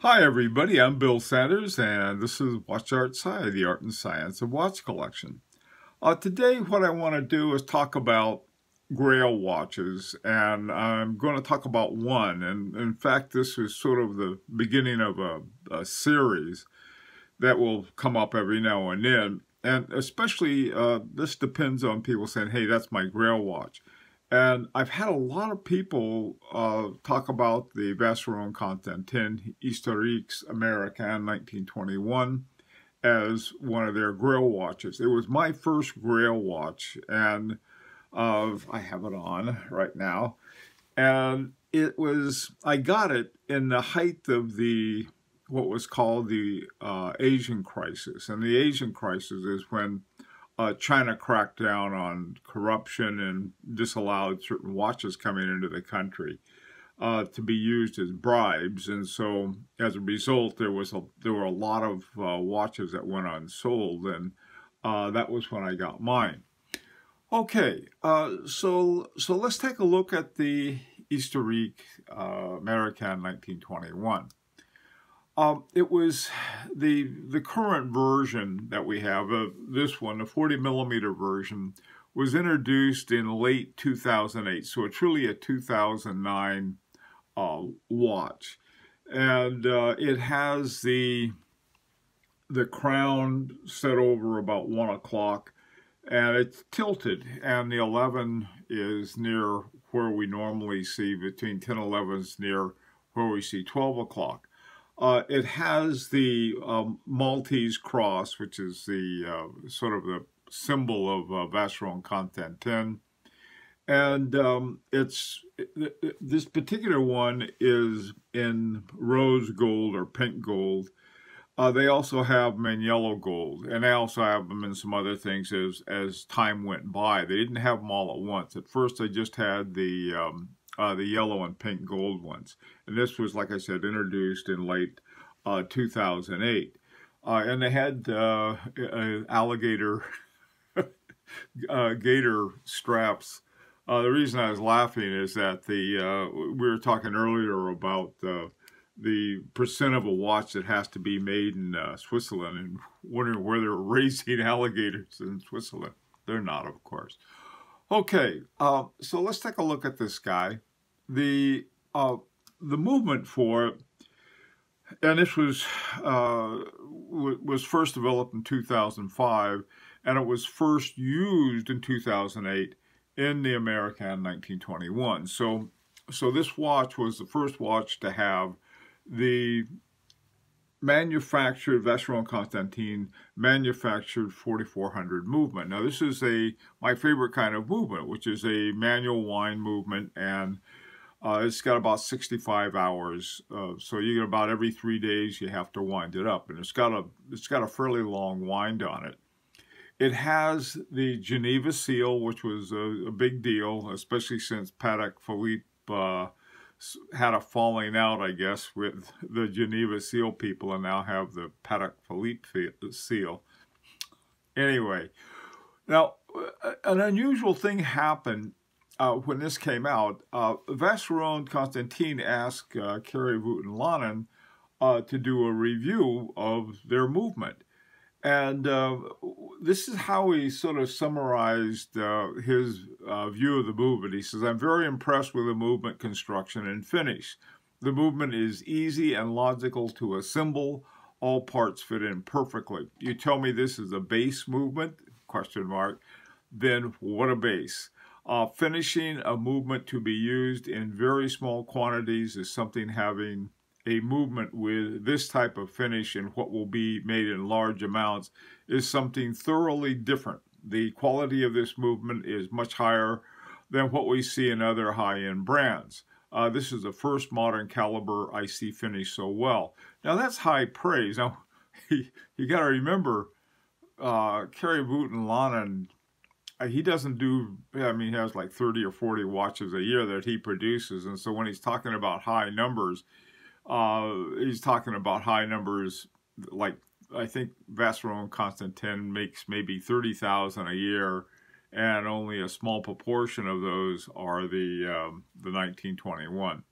Hi everybody, I'm Bill Sanders and this is Watch Art Sci, the art and science of watch collection. Today what I want to do is talk about Grail watches, and I'm going to talk about one, and in fact this is sort of the beginning of a series that will come up every now and then, and especially this depends on people saying, hey, that's my Grail watch. And I've had a lot of people talk about the Vacheron Constantin Historiques American 1921 as one of their Grail watches. It was my first Grail watch, and I have it on right now. And I got it in the height of what was called the Asian crisis. And the Asian crisis is when China cracked down on corruption and disallowed certain watches coming into the country to be used as bribes, and so as a result, there were a lot of watches that went unsold, and that was when I got mine. Okay, so let's take a look at the Historiques American 1921. It was the current version that we have of this one, the 40mm version, was introduced in late 2008. So it's really a 2009 watch, and it has the crown set over about 1 o'clock, and it's tilted, and the 11 is near where we normally see between 10 and 11 is near where we see 12 o'clock. It has the Maltese cross, which is the sort of the symbol of Vacheron Constantin, and this particular one is in rose gold or pink gold. They also have them in yellow gold, and they also have them in some other things as time went by. They didn't have them all at once. At first, they just had the yellow and pink gold ones. And this was, like I said, introduced in late 2008. And they had alligator gator straps. The reason I was laughing is that we were talking earlier about the percent of a watch that has to be made in Switzerland, and wondering where they're raising alligators in Switzerland. They're not, of course. Okay, so let's take a look at this guy. The movement for it, and this was first developed in 2005, and it was first used in 2008 in the American 1921. So this watch was the first watch to have the manufactured Vacheron Constantin manufactured 4400 movement. Now this is my favorite kind of movement, which is a manual wind movement, and it's got about 65 hours. So you get about every 3 days you have to wind it up, and it's got a fairly long wind on it. It has the Geneva seal, which was a big deal, especially since Patek Philippe had a falling out, I guess, with the Geneva seal people, and now have the Patek Philippe seal. Anyway, now an unusual thing happened when this came out. Vacheron Constantin asked Kari Voutilainen to do a review of their movement. And this is how he sort of summarized his view of the movement. He says, I'm very impressed with the movement construction and finish. The movement is easy and logical to assemble. All parts fit in perfectly. You tell me this is a base movement? Question mark. Then what a base. Finishing a movement to be used in very small quantities is something having a movement with this type of finish and what will be made in large amounts is something thoroughly different. The quality of this movement is much higher than what we see in other high-end brands. This is the first modern caliber I see finished so well. Now that's high praise. Now you got to remember, Kari Voutilainen, he doesn't do, I mean, he has like 30 or 40 watches a year that he produces, and so when he's talking about high numbers, he's talking about high numbers, like I think Vacheron Constantin makes maybe 30,000 a year, and only a small proportion of those are the 1921.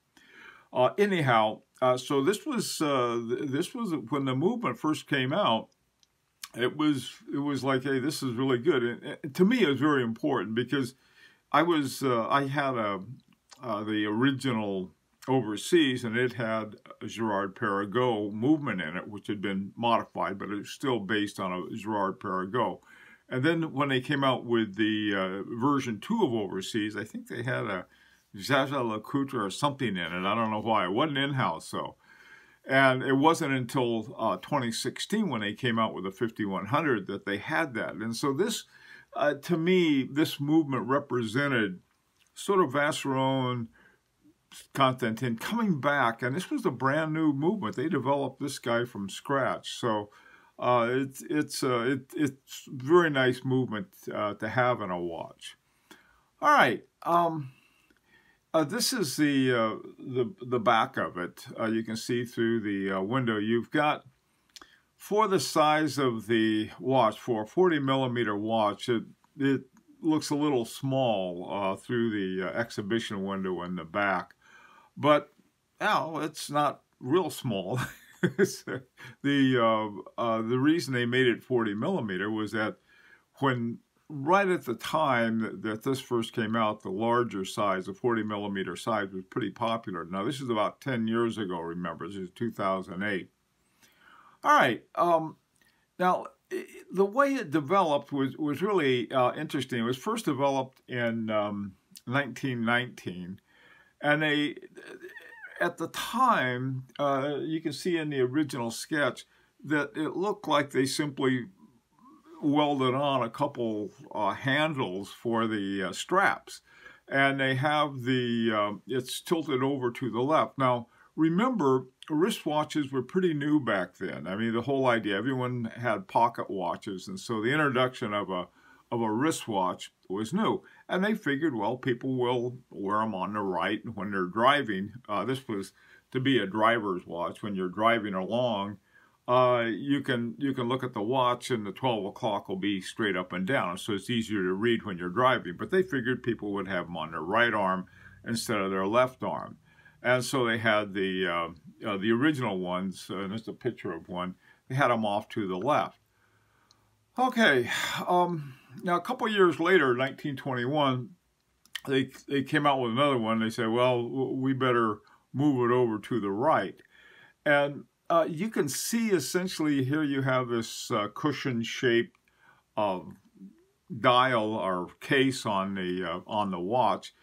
Anyhow, So this was when the movement first came out. It was like, hey, this is really good. And to me, it was very important because I had the original overseas, and it had a Girard-Perregaux movement in it, which had been modified, but it was still based on a Girard-Perregaux. And then when they came out with the version 2 of overseas, I think they had a Jaja-Lecoutre or something in it. I don't know why. It wasn't in-house, so. And it wasn't until 2016 when they came out with the 5100 that they had that. And so this, to me, this movement represented sort of Vacheron Constantin coming back, and this was a brand new movement. They developed this guy from scratch. So it's very nice movement to have in a watch. All right. This is the back of it. You can see through the window. You've got, for the size of the watch, for a 40mm watch, it looks a little small through the exhibition window in the back. But now it's not real small. The reason they made it 40mm was that when right at the time that this first came out, the larger size, the 40mm size, was pretty popular. Now, this is about 10 years ago, remember. This is 2008. All right. Now, the way it developed was really interesting. It was first developed in 1919. And at the time, you can see in the original sketch that it looked like they simply welded on a couple handles for the straps, and they have it's tilted over to the left. Now, remember, wristwatches were pretty new back then. I mean, the whole idea, everyone had pocket watches, and so the introduction of a wristwatch was new. And they figured, well, people will wear them on the right when they're driving. This was to be a driver's watch. When you're driving along, you can look at the watch, and the 12 o'clock will be straight up and down, so it's easier to read when you're driving. But they figured people would have them on their right arm instead of their left arm. And so they had the original ones, and there's a picture of one, they had them off to the left. Okay, now a couple years later, 1921, they came out with another one. They said, well, we better move it over to the right. And you can see essentially here you have this cushion-shaped dial or case on the watch,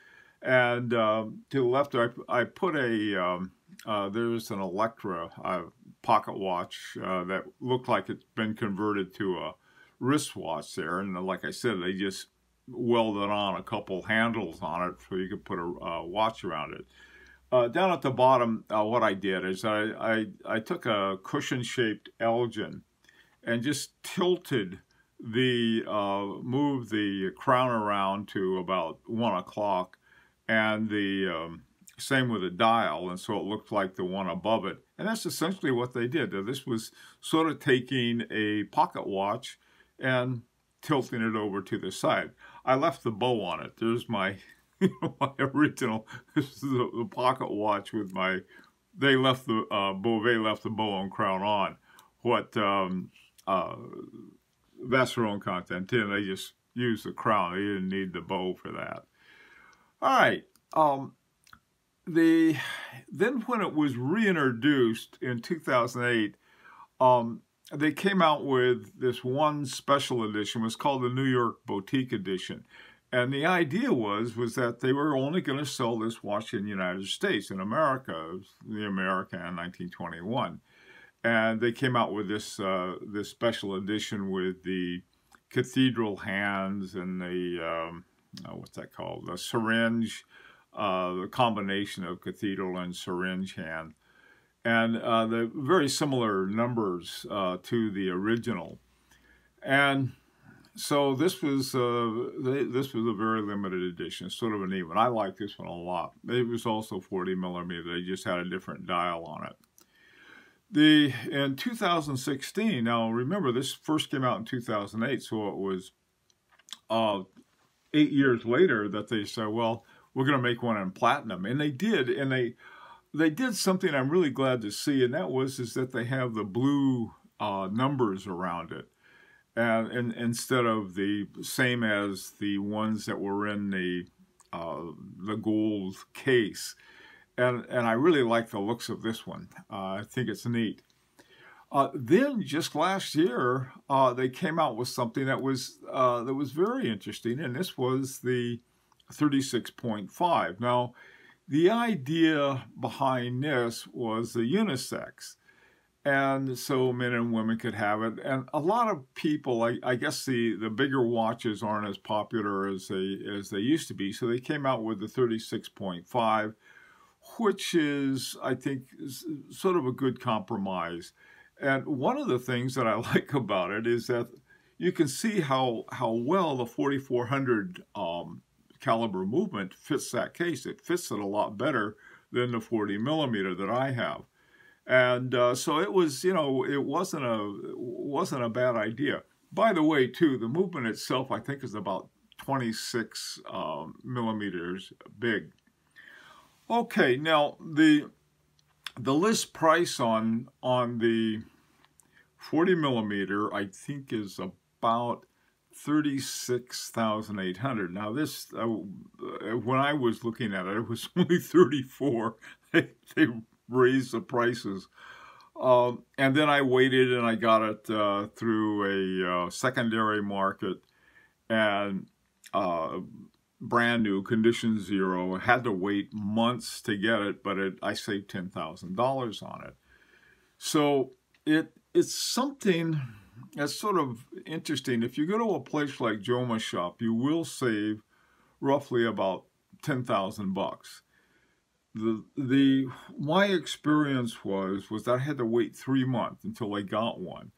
and to the left I put there's an Electra pocket watch that looked like it's been converted to a wristwatch there, and like I said, they just welded on a couple handles on it so you could put a watch around it. Down at the bottom, what I did is I took a cushion-shaped Elgin and just tilted moved the crown around to about 1 o'clock, and the same with the dial, and so it looked like the one above it. And that's essentially what they did. This was sort of taking a pocket watch and tilting it over to the side. I left the bow on it. There's my my original. This is the pocket watch with my. They left the Beauvais left the bow and crown on. What Vacheron Constantin, they just used the crown. They didn't need the bow for that. All right. Then when it was reintroduced in 2008, they came out with this one special edition. It was called the New York Boutique Edition. And the idea was that they were only going to sell this watch in the United States, in America, the American in 1921. And they came out with this this special edition with the cathedral hands and the, what's that called? The syringe, the combination of cathedral and syringe hand. And the very similar numbers to the original. And so this was a very limited edition, sort of a neat one. I like this one a lot. It was also 40mm. They just had a different dial on it. In 2016, now remember this first came out in 2008, so it was 8 years later that they said, well, we're going to make one in platinum. And they did, and they did something I'm really glad to see, and that is that they have the blue numbers around it, and instead of the same as the ones that were in the gold case. And I really like the looks of this one. I think it's neat. Then just last year, they came out with something that was very interesting, and this was the 36.5. Now, the idea behind this was the unisex, and so men and women could have it. And a lot of people, I guess the bigger watches aren't as popular as they used to be, so they came out with the 36.5. Which is, I think, sort of a good compromise. And one of the things that I like about it is that you can see how well the 4400 caliber movement fits that case. It fits it a lot better than the 40 millimeter that I have. And so it was, it wasn't a bad idea. By the way, too, the movement itself, I think, is about 26 millimeters big. Okay, now the list price on the 40 millimeter, I think, is about $36,800. Now this, when I was looking at it, it was only $34. They raised the prices, and then I waited and I got it through a secondary market, and brand new, condition zero. I had to wait months to get it, but I saved $10,000 on it. So it's something that's sort of interesting. If you go to a place like Joma's shop, you will save roughly about $10,000. My experience was that I had to wait 3 months until I got one.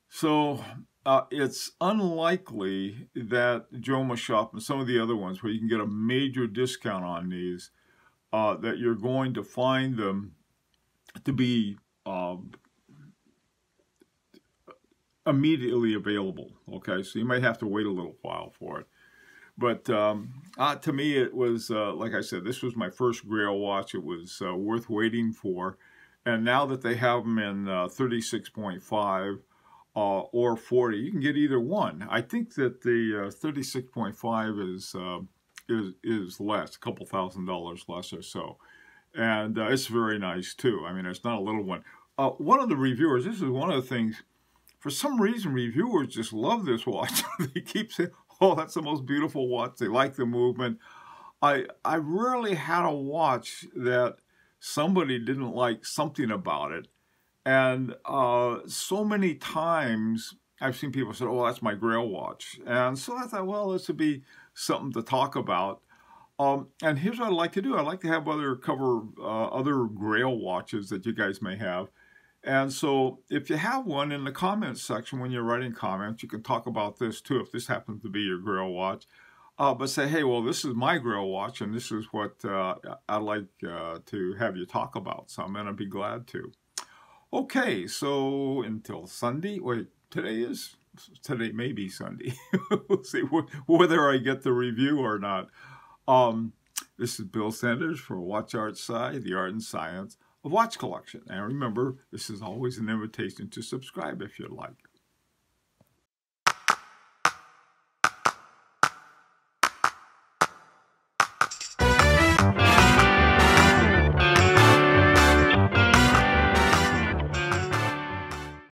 So it's unlikely that Joma's shop and some of the other ones where you can get a major discount on these, that you're going to find them to be immediately available. Okay, so you might have to wait a little while for it. But to me, it was, like I said, this was my first Grail watch. It was worth waiting for. And now that they have them in 36.5, or 40, you can get either one. I think that the 36.5 is less, a couple $1,000s less or so, and it's very nice too. I mean, it's not a little one. One of the reviewers, this is one of the things, for some reason, reviewers just love this watch. They keep saying, "Oh, that's the most beautiful watch." They like the movement. I rarely had a watch that somebody didn't like something about it. And so many times I've seen people say, "Oh, that's my Grail watch." And so I thought, well, this would be something to talk about. And here's what I'd like to do. I'd like to have other Grail watches that you guys may have. And so if you have one, in the comments section, when you're writing comments, you can talk about this too, if this happens to be your Grail watch. But say, hey, well, this is my Grail watch, and this is what I'd like to have you talk about. So I'm going to be glad to. Okay, so until Sunday, wait, today may be Sunday. We'll see whether I get the review or not. This is Bill Sanders for Watch Art Sci, the art and science of watch collection. And remember, this is always an invitation to subscribe if you'd like.